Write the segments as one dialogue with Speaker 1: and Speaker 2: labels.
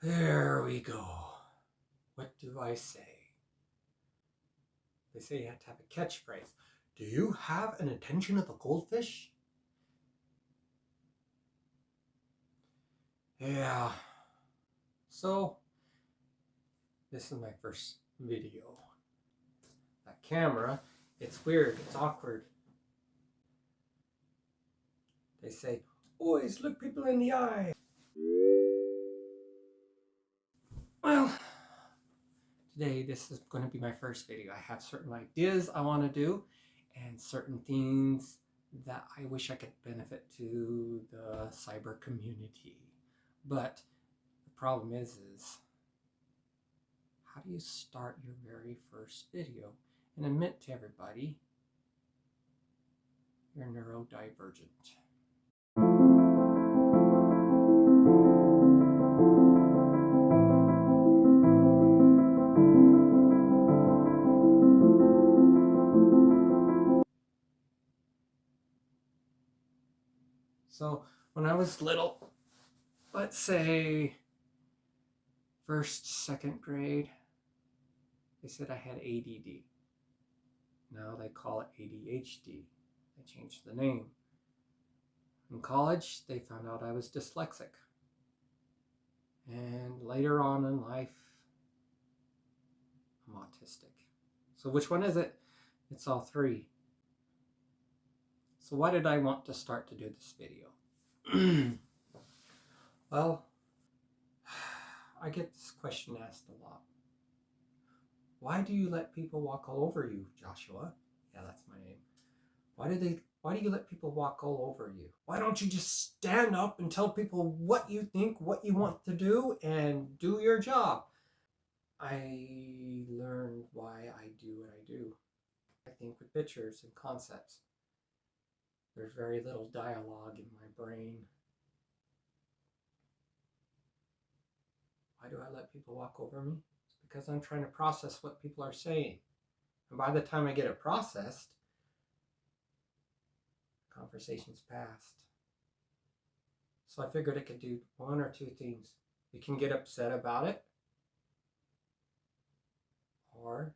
Speaker 1: There we go. What do I say? They say you have to have a catchphrase. Do you have an attention of a goldfish? Yeah. So, this is my first video. That camera, it's weird, it's awkward. They say, always look people in the eye. Well, today this is going to be my first video. I have certain ideas I want to do and certain things that I wish I could benefit to the cyber community. But the problem is how do you start your very first video and admit to everybody you're neurodivergent? So when I was little, let's say first, second grade, they said I had ADD. Now they call it ADHD. They changed the name. In college, they found out I was dyslexic. And later on in life, I'm autistic. So which one is it? It's all three. So why did I want to start to do this video? Well, I get this question asked a lot. Why do you let people walk all over you, Joshua? Yeah, that's my name. Why do you let people walk all over you? Why don't you just stand up and tell people what you think, what you want to do, and do your job? I learned why I do what I do. I think with pictures and concepts. There's very little dialogue in my brain. Why do I let people walk over me? It's because I'm trying to process what people are saying. And by the time I get it processed, the conversation's passed. So I figured I could do one or two things. You can get upset about it, or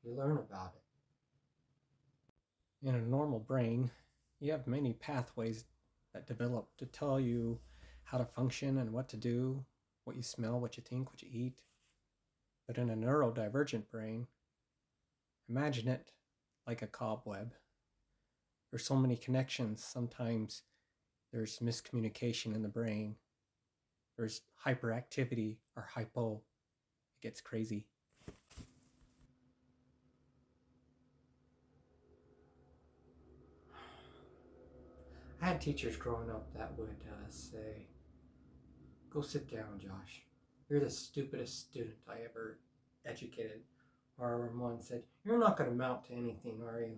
Speaker 1: you learn about it. In a normal brain, you have many pathways that develop to tell you how to function and what to do, what you smell, what you think, what you eat. But in a neurodivergent brain, imagine it like a cobweb. There's so many connections. Sometimes there's miscommunication in the brain. There's hyperactivity or hypo. It gets crazy. I had teachers growing up that would say, go sit down, Josh. You're the stupidest student I ever educated. Or one said, you're not going to amount to anything, are you?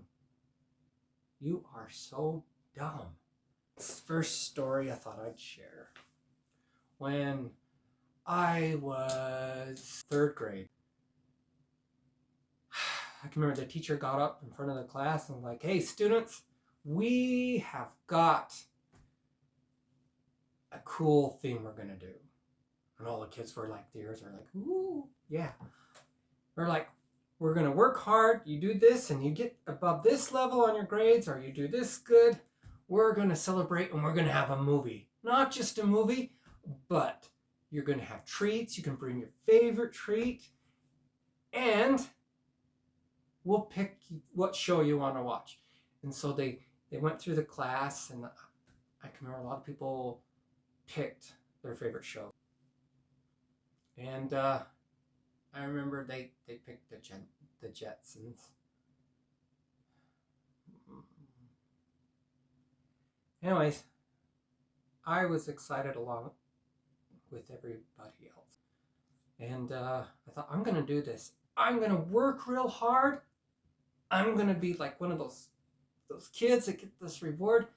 Speaker 1: You are so dumb. First story I thought I'd share. When I was third grade, I can remember the teacher got up in front of the class and like, hey students, we have got a cool thing we're going to do. And all the kids were like, the ears are like, ooh, yeah. We're like, we're going to work hard. You do this and you get above this level on your grades, or you do this good. We're going to celebrate and we're going to have a movie. Not just a movie, but you're going to have treats. You can bring your favorite treat. And we'll pick what show you want to watch. And so they went through the class, and I can remember a lot of people picked their favorite show. And I remember they picked the Jetsons. Anyways, I was excited along with everybody else. And I thought, I'm going to do this. I'm going to work real hard. I'm going to be like one of those kids that get this reward.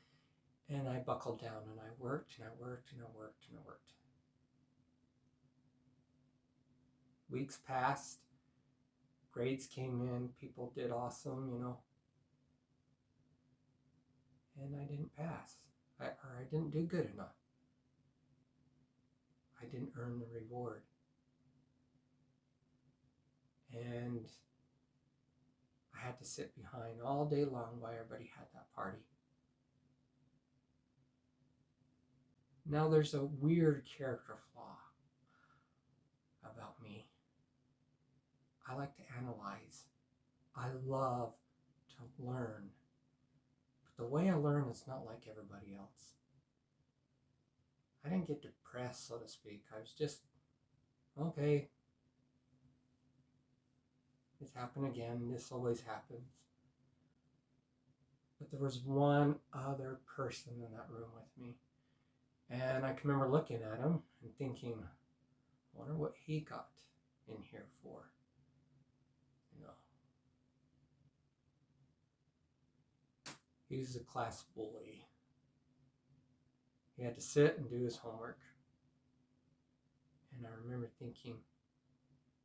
Speaker 1: And I buckled down and I worked and I worked and I worked and I worked. Weeks passed, grades came in, people did awesome, and I didn't pass, or I didn't do good enough. I didn't earn the reward. And I had to sit behind all day long while everybody had that party. Now there's a weird character flaw about me. I like to analyze. I love to learn. But the way I learn is not like everybody else. I didn't get depressed, so to speak. I was just, okay, it's happened again. This always happens. But there was one other person in that room with me. And I can remember looking at him and thinking, I wonder what he got in here for. You know, he's a class bully. He had to sit and do his homework. And I remember thinking,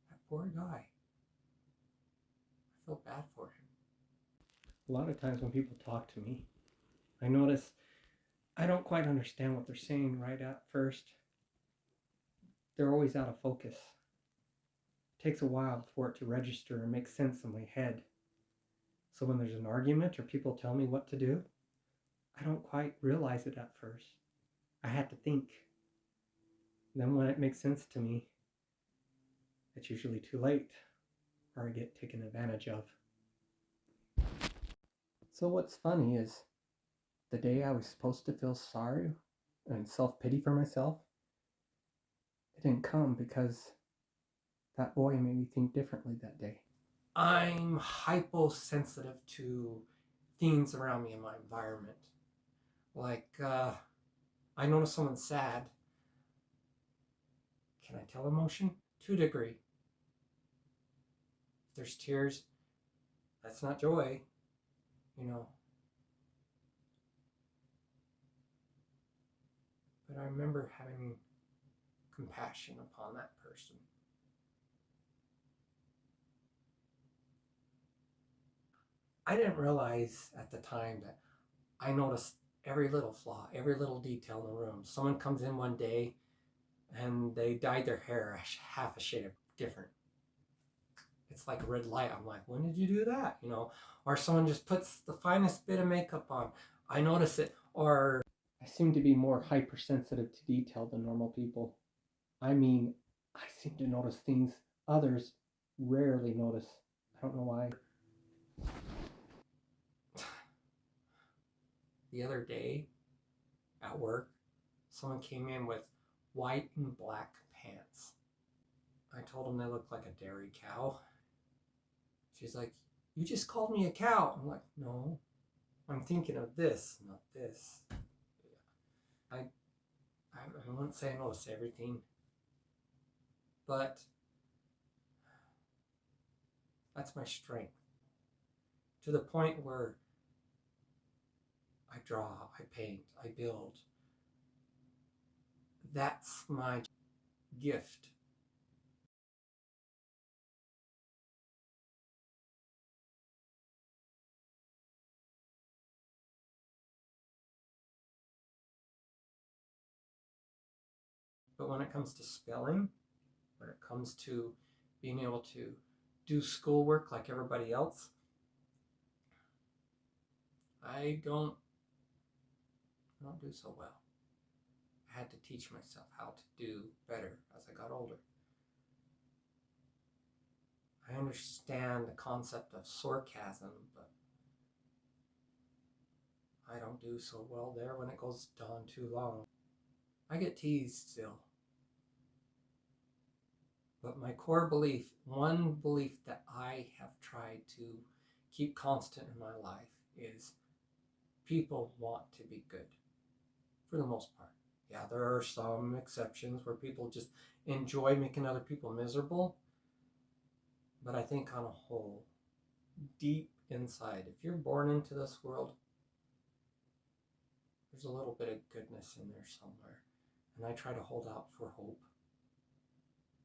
Speaker 1: that poor guy. I feel bad for him. A lot of times when people talk to me, I notice I don't quite understand what they're saying right at first. They're always out of focus. It takes a while for it to register and make sense in my head. So when there's an argument or people tell me what to do, I don't quite realize it at first. I had to think. Then when it makes sense to me, it's usually too late, or I get taken advantage of. So what's funny is, the day I was supposed to feel sorry and self-pity for myself, it didn't come because that boy made me think differently that day. I'm hyposensitive to things around me in my environment. Like, I notice someone's sad. Can I tell emotion? To a degree. If there's tears, that's not joy, you know. But I remember having compassion upon that person. I didn't realize at the time that I noticed every little flaw, every little detail in the room. Someone comes in one day and they dyed their hair half a shade of different. It's like a red light. I'm like, when did you do that? You know, or someone just puts the finest bit of makeup on. I notice it. Or I seem to be more hypersensitive to detail than normal people. I mean, I seem to notice things others rarely notice. I don't know why. The other day at work, someone came in with white and black pants. I told them they looked like a dairy cow. She's like, you just called me a cow. I'm like, no, I'm thinking of this, not this. I wouldn't say I notice everything, but that's my strength. To the point where I draw, I paint, I build. That's my gift. But when it comes to spelling, when it comes to being able to do schoolwork like everybody else, I don't do so well. I had to teach myself how to do better as I got older. I understand the concept of sarcasm, but I don't do so well there when it goes on too long. I get teased still. But my core belief, one belief that I have tried to keep constant in my life is people want to be good, for the most part. Yeah, there are some exceptions where people just enjoy making other people miserable. But I think on a whole, deep inside, if you're born into this world, there's a little bit of goodness in there somewhere. And I try to hold out for hope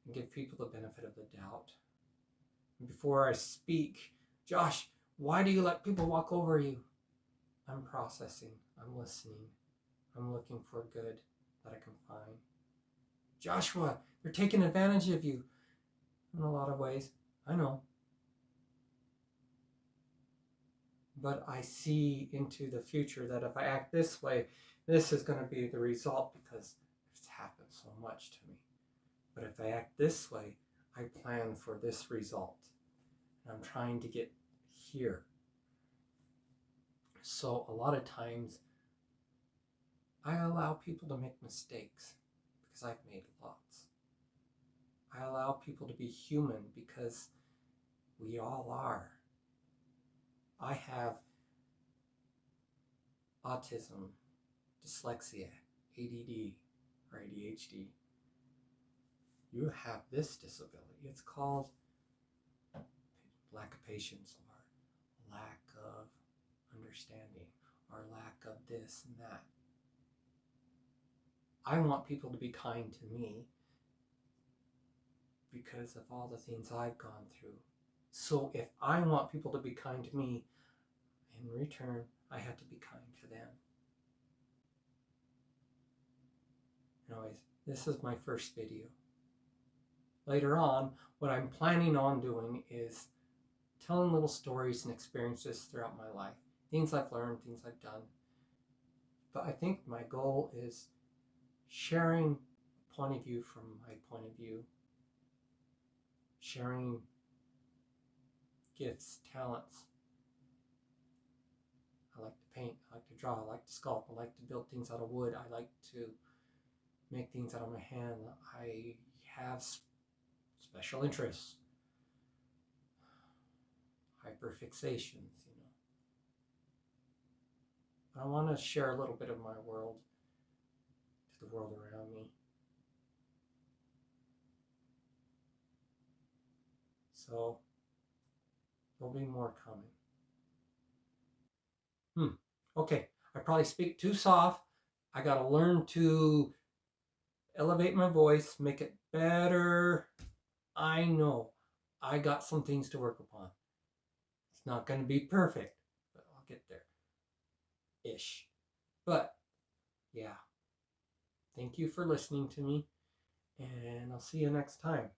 Speaker 1: and give people the benefit of the doubt. And before I speak, Josh, why do you let people walk over you? I'm processing, I'm listening, I'm looking for good that I can find. Joshua, they're taking advantage of you in a lot of ways. I know. But I see into the future that if I act this way, this is going to be the result because it's happened so much to me. But if I act this way, I plan for this result. And I'm trying to get here. So a lot of times I allow people to make mistakes because I've made lots. I allow people to be human because we all are. I have autism, dyslexia, ADD, or ADHD. You have this disability. It's called lack of patience or lack of understanding or lack of this and that. I want people to be kind to me because of all the things I've gone through. So if I want people to be kind to me, in return, I have to be kind to them. Anyways, this is my first video. Later on, what I'm planning on doing is telling little stories and experiences throughout my life. Things I've learned, things I've done. But I think my goal is sharing a point of view from my point of view. Sharing gifts, talents. I like to paint, I like to draw, I like to sculpt, I like to build things out of wood, I like to make things out of my hand. I have special interests, hyperfixations, But I want to share a little bit of my world to the world around me. So there'll be more coming. Okay, I probably speak too soft. I gotta learn to elevate my voice, make it better. I know I got some things to work upon. It's not going to be perfect, but I'll get there. Ish. But, yeah. Thank you for listening to me, and I'll see you next time.